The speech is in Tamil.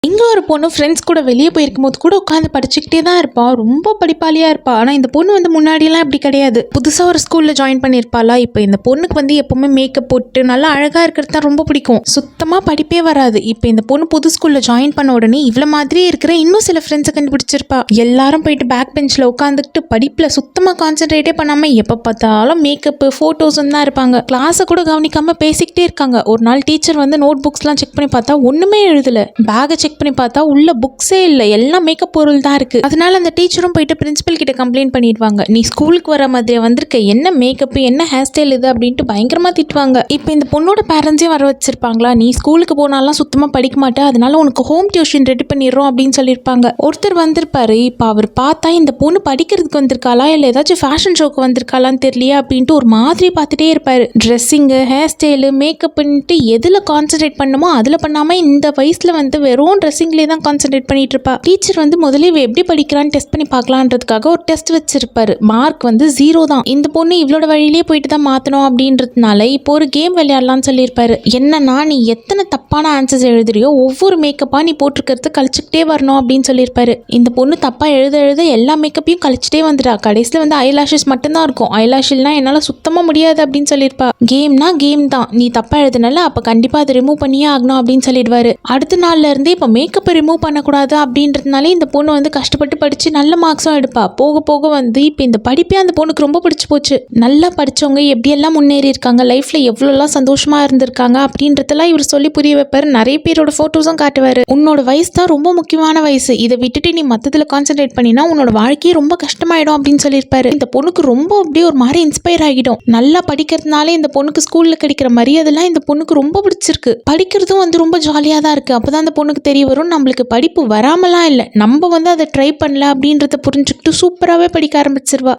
இங்கே ஒரு பொண்ணு ஃப்ரெண்ட்ஸ் கூட வெளியே போயிருக்கும்போது கூட உட்காந்து படிச்சுக்கிட்டே தான் இருப்பா. ரொம்ப படிப்பாளியாக இருப்பா. ஆனால் இந்த பொண்ணு வந்து முன்னாடியெல்லாம் இப்படி கிடையாது. புதுசாக ஒரு ஸ்கூலில் ஜாயின் பண்ணியிருப்பாளா. இப்போ இந்த பொண்ணுக்கு வந்து எப்போவுமே மேக்கப் போட்டு நல்லா அழகாக இருக்கிறது தான் ரொம்ப பிடிக்கும். சுத்தமாக படிப்பே வராது. இப்போ இந்த பொண்ணு புது ஸ்கூலில் ஜாயின் பண்ண உடனே இவ்வளோ மாதிரியே இருக்கிற இன்னும் சில ஃப்ரெண்ட்ஸை கண்டுபிடிச்சிருப்பா. எல்லாரும் போயிட்டு பேக் பெஞ்சில் உட்காந்துக்கிட்டு படிப்பில் சுத்தமாக கான்சென்ட்ரேட்டே பண்ணாமல் எப்போ பார்த்தாலும் மேக்கப்பு ஃபோட்டோஸும் தான் இருப்பாங்க. கிளாஸை கூட கவனிக்காமல் பேசிக்கிட்டே இருக்காங்க. ஒரு நாள் டீச்சர் வந்து நோட் புக்ஸ்லாம் செக் பண்ணி பார்த்தா ஒன்றுமே எழுதலை. பேகை செக் பண்ணி பார்த்தா உள்ள புக்ஸே இல்லை, எல்லாம் மேக்கப் பொருள் தான் இருக்கு. அதனால அந்த டீச்சரும் போயிட்டு பிரின்சிபல் கிட்ட கம்ப்ளைண்ட் பண்ணிடுவாங்க. நீ ஸ்கூலுக்கு வர மாதிரி வந்திருக்க, என்ன மேக்கப் என்ன ஹேர் ஸ்டைல் இது அப்படின்ட்டு பயங்கரமா திட்டுவாங்க. இப்போ இந்த பொண்ணோட பேரண்ட்ஸையும் வர வச்சிருப்பாங்களா. நீ ஸ்கூலுக்கு போனாலாம் சுத்தமா படிக்க மாட்டேன், அதனால உனக்கு ஹோம் டியூஷன் ரெடி பண்ணிடுறோம் அப்படின்னு சொல்லியிருப்பாங்க. ஒருத்தர் வந்திருப்பாரு. இப்போ அவர் பார்த்தா இந்த பொண்ணு படிக்கிறதுக்கு வந்திருக்காளா இல்லை ஏதாச்சும் ஃபேஷன் ஷோக்கு வந்திருக்காளான்னு தெரியலையா அப்படின்ட்டு ஒரு மாதிரி பார்த்துட்டே இருப்பாரு. ட்ரெஸ்ஸிங்கு, ஹேர் ஸ்டைலு, மேக்கப்ன்ட்டு எதில் கான்சென்ட்ரேட் பண்ணுமோ அதில் பண்ணாமல் இந்த வயசில் வந்து வெறும் ட்ரெஸ்ஸிங்லேயே தான் கான்சென்ட்ரேட் பண்ணிட்டு இருப்பா. டீச்சர் வந்து முதல்ல எப்படி படிக்கிறான்னு டெஸ்ட் பண்ணி பார்க்கலான்றதுக்காக ஒரு டெஸ்ட் வச்சிருப்பாரு. மார்க் வந்து 0 தான். இந்த பொண்ணு இவளோட வழியிலேயே போயிட்டு தான் மாற்றணும் அப்படின்றதுனால இப்போ ஒரு கேம் விளையாடலாம்னு சொல்லியிருப்பாரு. என்னன்னா, நீ எத்தனை தப்பான ஆன்சர்ஸ் எழுதுறியோ ஒவ்வொரு மேக்கப்பா நீ போட்டிருக்கிறது கழிச்சுக்கிட்டே வரணும் அப்படின்னு சொல்லியிருப்பாரு. இந்த பொண்ணு தப்பா எழுத எழுத எல்லா மேக்கப்பையும் கழிச்சுட்டே வந்துடா. கடைசியில் வந்து ஐலாஷஸ் மட்டும்தான் இருக்கும். ஐலாஷில்னா என்னால் சுத்தமாக முடியாது அப்படின்னு சொல்லியிருப்பா. கேம்னா கேம் தான், நீ தப்பா எழுதுனால அப்போ கண்டிப்பாக அதை ரிமூவ் பண்ணியே ஆகணும் அப்படின்னு சொல்லிடுவாரு. அடுத்த நாள்ல இருந்தே இப்போ மேக்கப்பை ரிமூவ் பண்ணக்கூடாது அப்படின்றதுனால இந்த பொண்ணு வந்து கஷ்டப்பட்டு படித்து நல்ல மார்க்ஸும் எடுப்பா. போக போக வந்து இப்போ இந்த படிப்பே அந்த பொண்ணுக்கு ரொம்ப பிடிச்சி போச்சு. நல்லா படித்தவங்க எப்படியெல்லாம் முன்னேறி இருக்காங்க, லைஃப்பில் எவ்வளோலாம் சந்தோஷமாக இருந்திருக்காங்க அப்படின்றதெல்லாம் இவர் சொல்லி புரிய வைப்பார். நிறைய பேரோட ஃபோட்டோஸும் காட்டுவார். உன்னோட வயசு தான் ரொம்ப முக்கியமான வயசு, இதை விட்டுட்டு நீ மற்றதில் கான்சென்ட்ரேட் பண்ணினா உன்னோட வாழ்க்கையே ரொம்ப கஷ்டமாயிடும் அப்படின்னு சொல்லியிருப்பாரு. இந்த பொண்ணுக்கு ரொம்ப அப்படியே ஒரு மாதிரி இன்ஸ்பயர் ஆகிடும். நல்லா படிக்கிறதுனால இந்த பொண்ணுக்கு ஸ்கூலில் கிடைக்கிற மரியாதைலாம் இந்த பொண்ணுக்கு ரொம்ப பிடிச்சிருக்கு. படிக்கிறதும் வந்து ரொம்ப ஜாலியாக தான் இருக்குது. அப்போ தான் அந்த பொண்ணுக்கு தெரிய வரும், நம்மளுக்கு படிப்பு வராமலாம் இல்லை, நம்ம வந்து அதை ட்ரை பண்ணல அப்படின்றத புரிஞ்சுக்கிட்டு சூப்பராகவே படிக்க ஆரம்பிச்சிருவா.